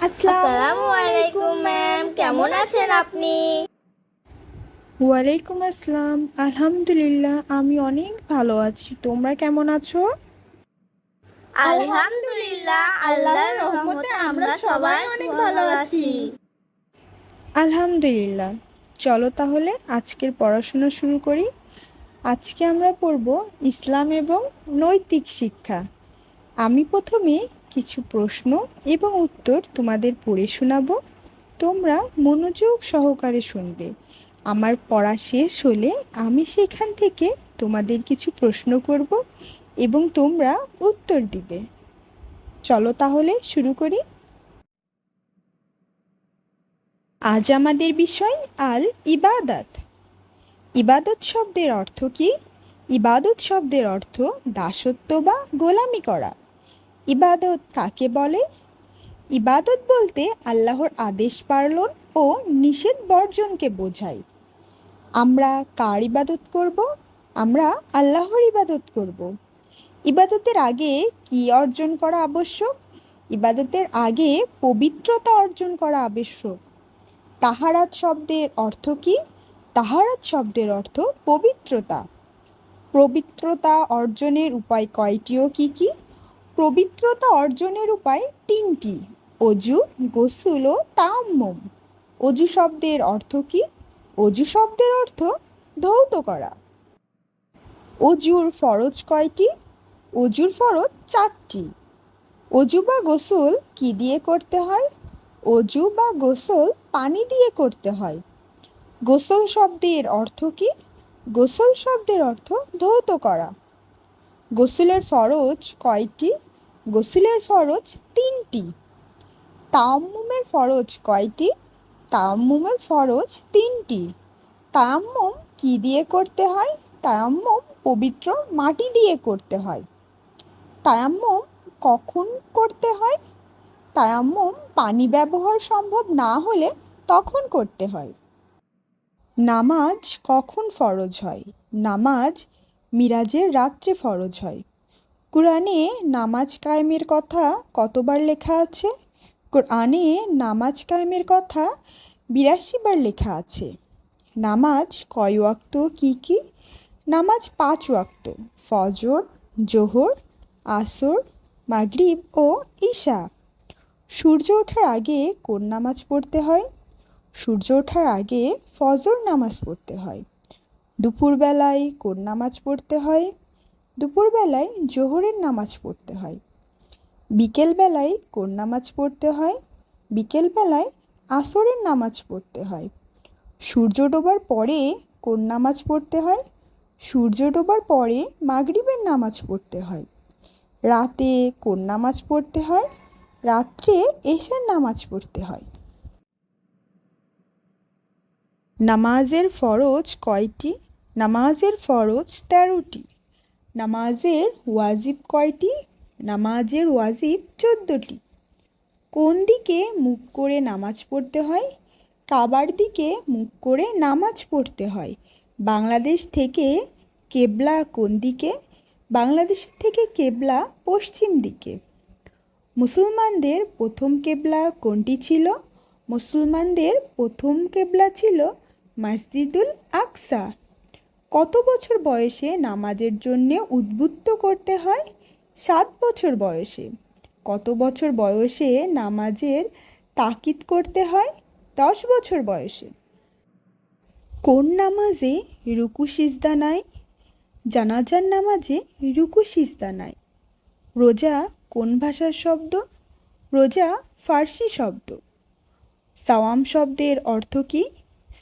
আসসালামু আলাইকুম ম্যাম, কেমন আছেন আপনি? ওয়ালাইকুম আসসালাম। আলহামদুলিল্লাহ, আমি অনেক ভালো আছি। তোমরা কেমন আছো? আলহামদুলিল্লাহ, আল্লাহর রহমতে আমরা সবাই অনেক ভালো আছি। আলহামদুলিল্লাহ। চলো তাহলে আজকের পড়াশোনা শুরু করি। আজকে আমরা পড়ব ইসলাম এবং নৈতিক শিক্ষা। আমি প্রথমে কিছু প্রশ্ন এবং উত্তর তোমাদের পড়ে শোনাবো। তোমরা মনোযোগ সহকারে শুনবে। আমার পড়া শেষ হলে আমি সেখান থেকে তোমাদের কিছু প্রশ্ন করব এবং তোমরা উত্তর দিবে। চলো তাহলে শুরু করি। আজ আমাদের বিষয় আল ইবাদাত। ইবাদত শব্দের অর্থ কি? ইবাদত শব্দের অর্থ দাসত্ব বা গোলামি করা। ইবাদত কাকে বলে? ইবাদত বলতে আল্লাহর আদেশ পালন ও নিষেধ বর্জনকে বোঝায়। আমরা কার ইবাদত করব? আমরা আল্লাহর ইবাদত করব। ইবাদতের আগে কি অর্জন করা আবশ্যক? ইবাদতের আগে পবিত্রতা অর্জন করা আবশ্যক। তাহারাত শব্দের অর্থ কি? তাহারাত শব্দের অর্থ পবিত্রতা। পবিত্রতা অর্জনের উপায় কয়টি ও কি কি? পবিত্রতা অর্জনের উপায় তিনটি: অজু, গোসল ও তায়াম্মুম। অজু শব্দের অর্থ কি? অজু শব্দের অর্থ ধৌত করা। অজুর ফরজ কয়টি? অজুর ফরজ 4টি। অজু বা গোসল কি দিয়ে করতে হয়? অজু বা গোসল পানি দিয়ে করতে হয়। গোসল শব্দের অর্থ কি? গোসল শব্দের অর্থ ধৌত করা। গোসলের ফরজ কয়টি? গোসলের ফরজ 3টি। তায়াম্মুমের ফরজ কয়টি? তায়াম্মুমের ফরজ 3টি। তায়াম্মুম কি দিয়ে করতে হয়? তায়াম্মুম পবিত্র মাটি দিয়ে করতে হয়। তায়াম্মুম কখন করতে হয়? তায়াম্মুম পানি ব্যবহার সম্ভব না হলে তখন করতে হয়। নামাজ কখন ফরজ হয়? নামাজ মিরাজের রাত্রে ফরজ হয়। কুরআনে নামাজ কায়েমের কথা কতবার লেখা আছে? কুরআনে নামাজ কায়েমের কথা 82 বার লেখা আছে। নামাজ কয় ওয়াক্ত কি কি? নামাজ 5 ওয়াক্ত: ফজর, জোহর, আসর, মাগরিব ও ঈশা। সূর্য ওঠার আগে কোন নামাজ পড়তে হয়? সূর্য ওঠার আগে ফজর নামাজ পড়তে হয়। দুপুরবেলায় কোন নামাজ পড়তে হয়? দুপুরবেলায় জোহরের নামাজ পড়তে হয়। বিকেলবেলায় কোন নামাজ পড়তে হয়? বিকেলবেলায় আসরের নামাজ পড়তে হয়। সূর্য ডোবার পরে কোন নামাজ পড়তে হয়? সূর্য ডোবার পরে মাগরিবের নামাজ পড়তে হয়। রাতে কোন নামাজ পড়তে হয়? রাত্রে এশার নামাজ পড়তে হয়। নামাজের ফরজ কয়টি? নামাজের ফরজ 13টি। নামাজের ওয়াজিব কয়টি? নামাজের ওয়াজিব 14টি। কোন দিকে মুখ করে নামাজ পড়তে হয়? কাবার দিকে মুখ করে নামাজ পড়তে হয়। বাংলাদেশ থেকে কেবলা কোন দিকে? বাংলাদেশের থেকে কেবলা পশ্চিম দিকে। মুসলমানদের প্রথম কেবলা কোনটি ছিল? মুসলমানদের প্রথম কেবলা ছিল মসজিদুল আকসা। কত বছর বয়সে নামাজের জন্য উদ্বুদ্ধ করতে হয়? 7 বছর বয়সে। কত বছর বয়সে নামাজের তাকিদ করতে হয়? 10 বছর বয়সে। কোন নামাজে রুকু সিজদা নাই? জানাজার নামাজে রুকু সিজদা নাই। রোজা কোন ভাষার শব্দ? রোজা ফার্সি শব্দ। সাওয়াম শব্দের অর্থ কি?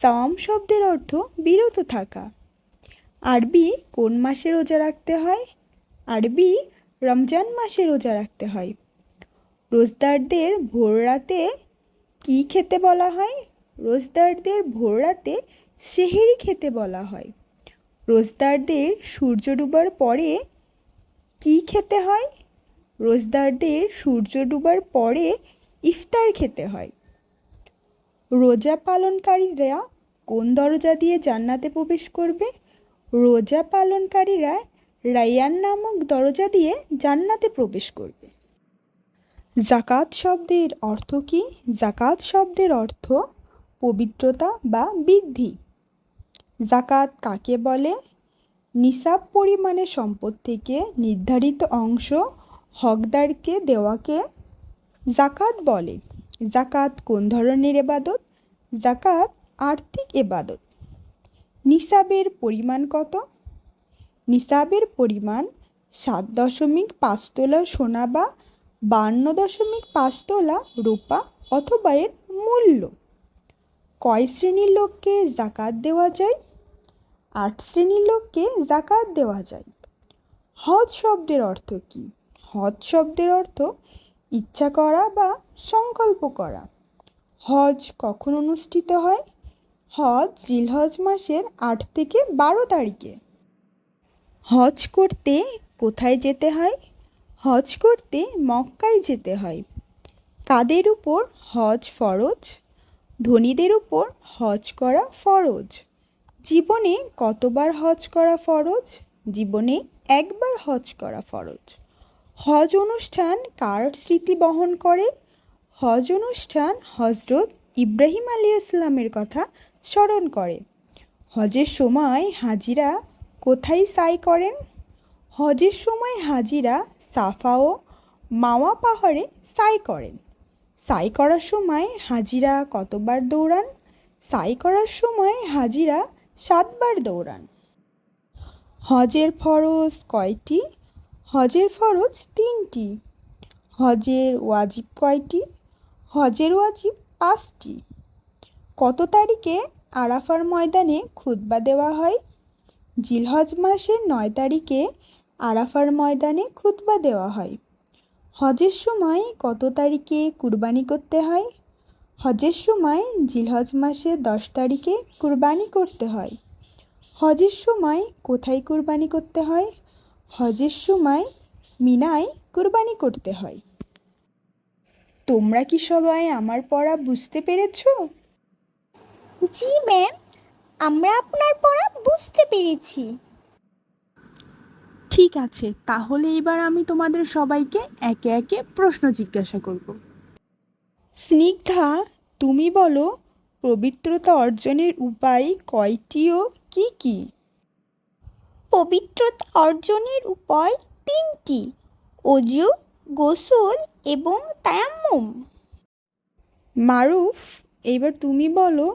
সাওয়াম শব্দের অর্থ বিরত থাকা। আরবি কোন মাসে রোজা রাখতে হয়? আরবি রমজান মাসে রোজা রাখতে হয়। রোজদারদের ভোর রাতে কি খেতে বলা হয়? রোজদারদের ভোর রাতে সেহরি খেতে বলা হয়। রোজদারদের সূর্য ডুবার পরে কি খেতে হয়? রোজদারদের সূর্য ডুবার পরে ইফতার খেতে হয়। রোজা পালনকারীরা কোন দরজা দিয়ে জান্নাতে প্রবেশ করবে? রোজা পালনকারীরা রাইয়ান নামক দরজা দিয়ে জান্নাতে প্রবেশ করবে। জাকাত শব্দের অর্থ কি? জাকাত শব্দের অর্থ পবিত্রতা বা বৃদ্ধি। জাকাত কাকে বলে? নিসাব পরিমাণে সম্পদ থেকে নির্ধারিত অংশ হকদারকে দেওয়াকে জাকাত বলে। জাকাত কোন ধরনের ইবাদত? জাকাত আর্থিক ইবাদত। নিসাবের পরিমাণ কত? নিসাবের পরিমাণ 7.5 তোলা সোনা বা 52.5 তোলা রূপা অথবা এর মূল্য। কয় শ্রেণীর লোককে জাকাত দেওয়া যায়? 8 শ্রেণীর লোককে জাকাত দেওয়া যায়। হজ শব্দের অর্থ কি? হজ শব্দের অর্থ ইচ্ছা করা বা সংকল্প করা। হজ কখন অনুষ্ঠিত হয়? হজ জিলহজ মাসের 8 থেকে 12 তারিখে। হজ করতে কোথায় যেতে হয়? হজ করতে মক্কায় যেতে হয়। কাদের উপর হজ ফরজ? ধনীদের উপর হজ করা ফরজ। জীবনে কতবার হজ করা ফরজ? জীবনে একবার হজ করা ফরজ। হজ অনুষ্ঠান কার স্মৃতি বহন করে? হজ অনুষ্ঠান হজরত ইব্রাহিম আলাইহিসসালামের কথা স্মরণ করে। হজের সময় হাজিরা কোথায় সাই করেন? হজের সময় হাজিরা সাফা ও মাওয়া পাহাড়ে সাই করেন। সাই করার সময় হাজিরা কতবার দৌড়ান? সাই করার সময় হাজিরা 7 বার দৌড়ান। হজের ফরজ কয়টি? হজের ফরজ 3টি। হজের ওয়াজিব কয়টি? হজের ওয়াজিব 5টি। কত তারিখে আরাফার ময়দানে খুতবা দেওয়া হয়? জিলহজ মাসের 9 তারিখে আরাফার ময়দানে খুতবা দেওয়া হয়। হজের সময় কত তারিখে কুরবানি করতে হয়? হজের সময় জিলহজ মাসের 10 তারিখে কুরবানি করতে হয়। হজের সময় কোথায় কুরবানি করতে হয়? হজের সময় মিনায় কুরবানি করতে হয়। তোমরা কি সবাই আমার পড়া বুঝতে পেরেছো? জি ম্যাম, আমরা আপনার পড়া বুঝতে পেরেছি। ঠিক আছে, তাহলে এবার আমি তোমাদের সবাইকে একে একে প্রশ্ন জিজ্ঞাসা করব। স্নিগ্ধা, তুমি বলো পবিত্রতা অর্জনের উপায় কয়টি ও কি কি? পবিত্রতা অর্জনের উপায় 3টি: অজু, গোসল এবং তায়াম্মুম। মারুফ, এবার তুমি বলো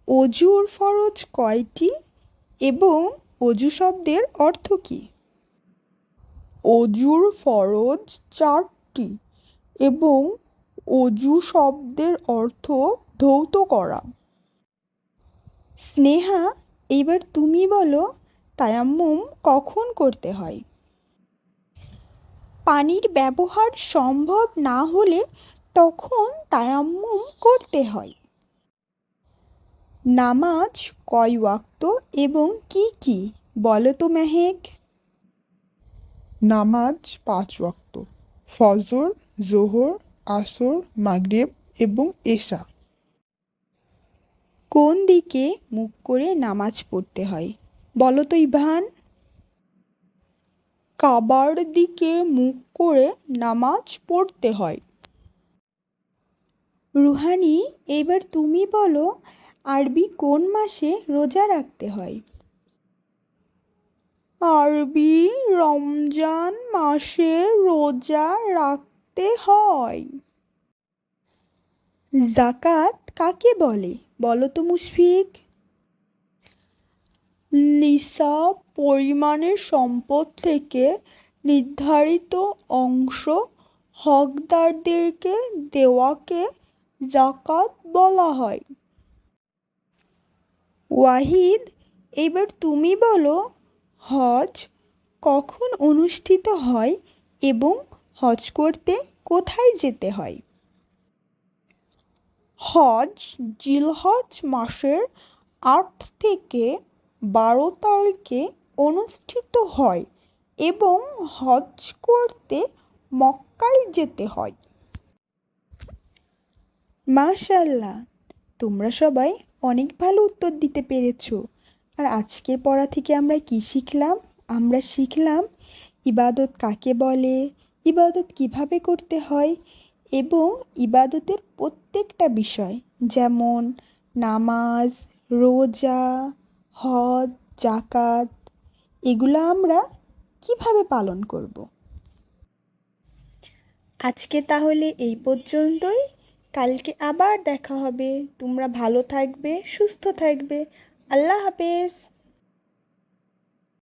অজুর ফরজ কয়টি এবং অজু শব্দের অর্থ কি? অজুর ফরজ 4টি এবং অজু শব্দের অর্থ ধৌত করা। স্নেহা, এবার তুমি বলো তায়াম্মুম কখন করতে হয়? পানির ব্যবহার সম্ভব না হলে তখন তায়াম্মুম করতে হয়। নামাজ কয় ওয়াক্ত এবং কি কি বলো তো মেহেক? নামাজ 5 ওয়াক্ত: ফজর, জোহর, আসর, মাগরিব এবং এশা। কোন দিকে মুখ করে নামাজ পড়তে হয় বলো তো ইভান? কাবার দিকে মুখ করে নামাজ পড়তে হয়। রুহানি, এবার তুমি বলো আরবি কোন মাসে রোজা রাখতে হয়? আরবি রমজান মাসে রোজা রাখতে হয়। জাকাত কাকে বলে বলো তো মুশফিক? নিসাব পরিমাণের সম্পদ থেকে নির্ধারিত অংশ হকদারদেরকে দেওয়াকে জাকাত বলা হয়। ওয়াহিদ, এবার তুমি বলো হজ কখন অনুষ্ঠিত হয় এবং হজ করতে কোথায় যেতে হয়? হজ জিলহজ মাসের 8 থেকে 12 তারিখে অনুষ্ঠিত হয় এবং হজ করতে মক্কায় যেতে হয়। মাশাআল্লাহ, তোমরা সবাই অনেক ভালো উত্তর দিতে পেরেছো। আর আজকের পড়া থেকে আমরা কি শিখলাম আমরা শিখলাম ইবাদত কাকে বলে, ইবাদত কিভাবে করতে হয় এবং ইবাদতের প্রত্যেকটা বিষয় যেমন নামাজ, রোজা, হজ, জাকাত এগুলো আমরা কিভাবে পালন করব। আজকে তাহলে এই পর্যন্তই। কালকে আবার দেখা হবে। তোমরা ভালো থাকবে, সুস্থ থাকবে। আল্লাহ হাফেজ।